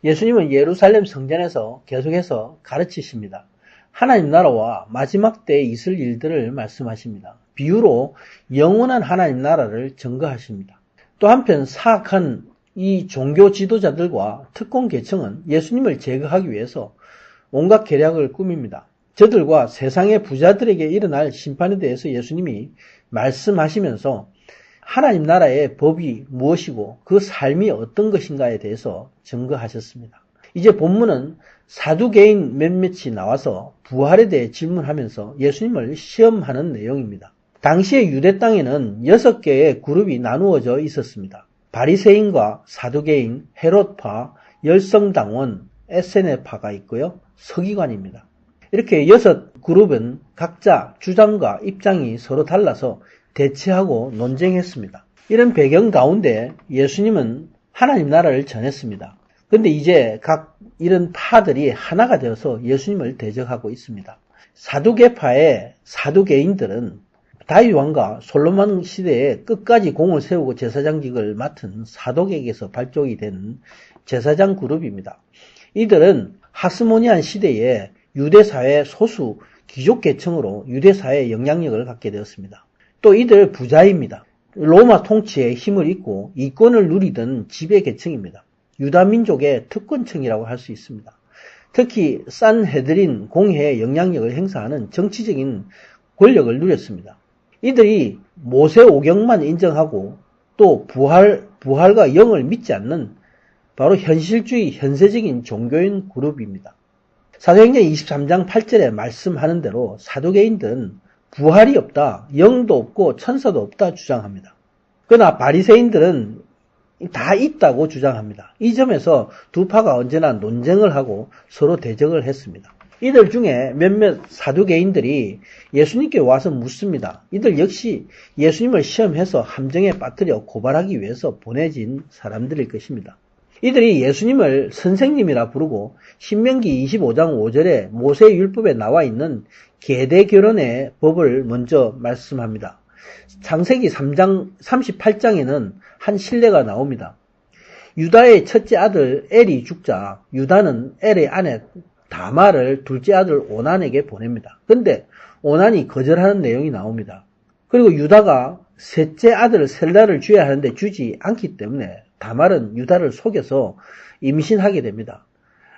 예수님은 예루살렘 성전에서 계속해서 가르치십니다. 하나님 나라와 마지막 때에 있을 일들을 말씀하십니다. 비유로 영원한 하나님 나라를 증거하십니다. 또 한편 사악한 이 종교 지도자들과 특권 계층은 예수님을 제거하기 위해서 온갖 계략을 꾸밉니다. 저들과 세상의 부자들에게 일어날 심판에 대해서 예수님이 말씀하시면서 하나님 나라의 법이 무엇이고 그 삶이 어떤 것인가에 대해서 증거하셨습니다. 이제 본문은 사두개인 몇몇이 나와서 부활에 대해 질문하면서 예수님을 시험하는 내용입니다. 당시의 유대 땅에는 6개의 그룹이 나누어져 있었습니다. 바리새인과 사두개인, 헤롯파, 열성당원, 에세네파가 있고요. 서기관입니다. 이렇게 6그룹은 각자 주장과 입장이 서로 달라서 대치하고 논쟁했습니다. 이런 배경 가운데 예수님은 하나님 나라를 전했습니다. 그런데 이제 각 이런 파들이 하나가 되어서 예수님을 대적하고 있습니다. 사두개파의 사두개인들은 다윗 왕과 솔로몬 시대에 끝까지 공을 세우고 제사장직을 맡은 사독에게서 발족이 된 제사장 그룹입니다. 이들은 하스모니안 시대에 유대사회 소수 귀족계층으로 유대사회에 영향력을 갖게 되었습니다. 또 이들 부자입니다. 로마 통치에 힘을 잇고 이권을 누리던 지배계층입니다. 유다민족의 특권층이라고 할 수 있습니다. 특히 산헤드린 공회에 영향력을 행사하는 정치적인 권력을 누렸습니다. 이들이 모세 오경만 인정하고 또 부활과 영을 믿지 않는 바로 현실주의 현세적인 종교인 그룹입니다. 사도행전 23장 8절에 말씀하는 대로 사두개인들은 부활이 없다, 영도 없고 천사도 없다 주장합니다. 그러나 바리새인들은 다 있다고 주장합니다. 이 점에서 두 파가 언제나 논쟁을 하고 서로 대적을 했습니다. 이들 중에 몇몇 사두개인들이 예수님께 와서 묻습니다. 이들 역시 예수님을 시험해서 함정에 빠뜨려 고발하기 위해서 보내진 사람들일 것입니다. 이들이 예수님을 선생님이라 부르고 신명기 25장 5절에 모세율법에 나와 있는 계대결혼의 법을 먼저 말씀합니다. 창세기 3장 38장에는 한 실례가 나옵니다. 유다의 첫째 아들 엘이 죽자 유다는 엘의 아내 다말을 둘째 아들 오난에게 보냅니다. 그런데 오난이 거절하는 내용이 나옵니다. 그리고 유다가 셋째 아들 셀라를 줘야 하는데 주지 않기 때문에 다말은 유다를 속여서 임신하게 됩니다.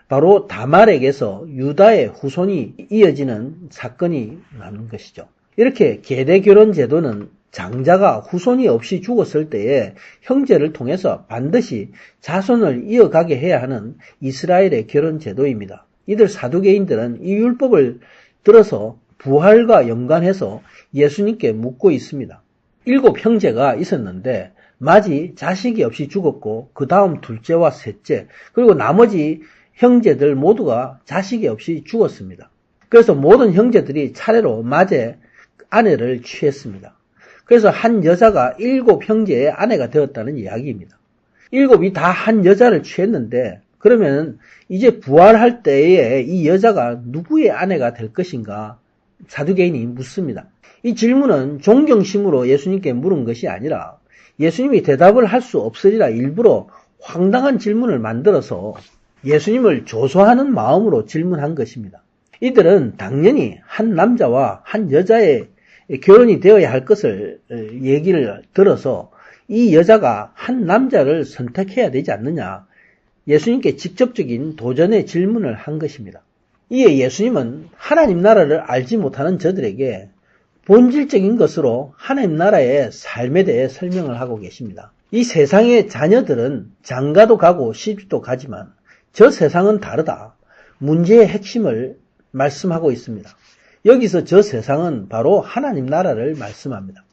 바로 다말에게서 유다의 후손이 이어지는 사건이 나는 것이죠. 이렇게 계대결혼 제도는 장자가 후손이 없이 죽었을 때에 형제를 통해서 반드시 자손을 이어가게 해야 하는 이스라엘의 결혼 제도입니다. 이들 사두개인들은 이 율법을 들어서 부활과 연관해서 예수님께 묻고 있습니다. 7 형제가 있었는데 마지 자식이 없이 죽었고 그 다음 둘째와 셋째 그리고 나머지 형제들 모두가 자식이 없이 죽었습니다. 그래서 모든 형제들이 차례로 맏의 아내를 취했습니다. 그래서 한 여자가 7 형제의 아내가 되었다는 이야기입니다. 7이 다 한 여자를 취했는데 그러면 이제 부활할 때에 이 여자가 누구의 아내가 될 것인가 사두개인이 묻습니다. 이 질문은 존경심으로 예수님께 물은 것이 아니라 예수님이 대답을 할 수 없으리라 일부러 황당한 질문을 만들어서 예수님을 조소하는 마음으로 질문한 것입니다. 이들은 당연히 한 남자와 한 여자의 결혼이 되어야 할 것을 얘기를 들어서 이 여자가 한 남자를 선택해야 되지 않느냐 예수님께 직접적인 도전의 질문을 한 것입니다. 이에 예수님은 하나님 나라를 알지 못하는 저들에게 본질적인 것으로 하나님 나라의 삶에 대해 설명을 하고 계십니다. 이 세상의 자녀들은 장가도 가고 시집도 가지만 저 세상은 다르다. 문제의 핵심을 말씀하고 있습니다. 여기서 저 세상은 바로 하나님 나라를 말씀합니다.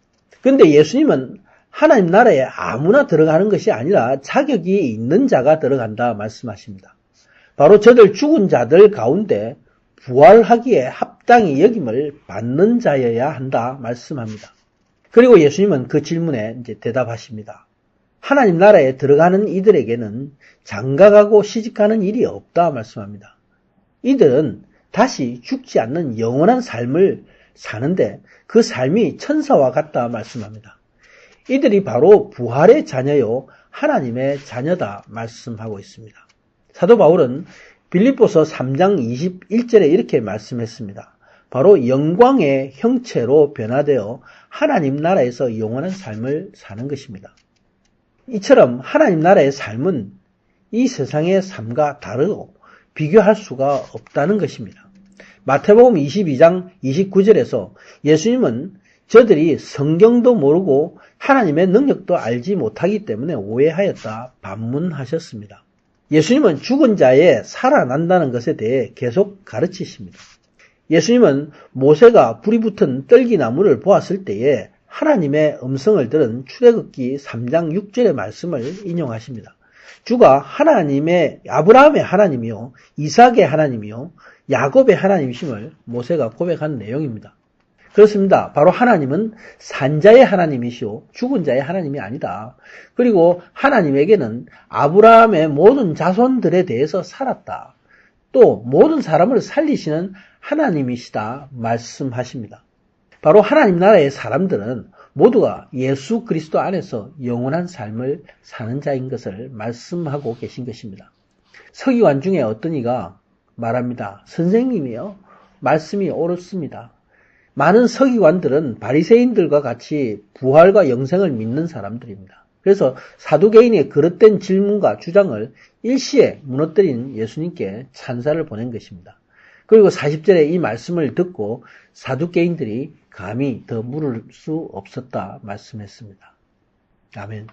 그런데 예수님은 하나님 나라에 아무나 들어가는 것이 아니라 자격이 있는 자가 들어간다 말씀하십니다. 바로 저들 죽은 자들 가운데 부활하기에 합당히 여김을 받는 자여야 한다 말씀합니다. 그리고 예수님은 그 질문에 이제 대답하십니다. 하나님 나라에 들어가는 이들에게는 장가가고 시집가는 일이 없다 말씀합니다. 이들은 다시 죽지 않는 영원한 삶을 사는데 그 삶이 천사와 같다 말씀합니다. 이들이 바로 부활의 자녀요 하나님의 자녀다 말씀하고 있습니다. 사도 바울은 빌립보서 3장 21절에 이렇게 말씀했습니다. 바로 영광의 형체로 변화되어 하나님 나라에서 영원한 삶을 사는 것입니다. 이처럼 하나님 나라의 삶은 이 세상의 삶과 다르고 비교할 수가 없다는 것입니다. 마태복음 22장 29절에서 예수님은 저들이 성경도 모르고 하나님의 능력도 알지 못하기 때문에 오해하였다 반문하셨습니다. 예수님은 죽은 자의 살아난다는 것에 대해 계속 가르치십니다. 예수님은 모세가 불이 붙은 떨기나무를 보았을 때에 하나님의 음성을 들은 출애굽기 3장 6절의 말씀을 인용하십니다. 주가 하나님의 아브라함의 하나님이요 이삭의 하나님이요 야곱의 하나님이심을 모세가 고백한 내용입니다. 그렇습니다. 바로 하나님은 산자의 하나님이시오 죽은 자의 하나님이 아니다. 그리고 하나님에게는 아브라함의 모든 자손들에 대해서 살았다. 또 모든 사람을 살리시는 하나님이시다 말씀하십니다. 바로 하나님 나라의 사람들은 모두가 예수 그리스도 안에서 영원한 삶을 사는 자인 것을 말씀하고 계신 것입니다. 서기관 중에 어떤 이가 말합니다. 선생님이요, 말씀이 옳습니다. 많은 서기관들은 바리새인들과 같이 부활과 영생을 믿는 사람들입니다. 그래서 사두개인의 그릇된 질문과 주장을 일시에 무너뜨린 예수님께 찬사를 보낸 것입니다. 그리고 40절에 이 말씀을 듣고 사두개인들이 감히 더 물을 수 없었다 말씀했습니다. 아멘.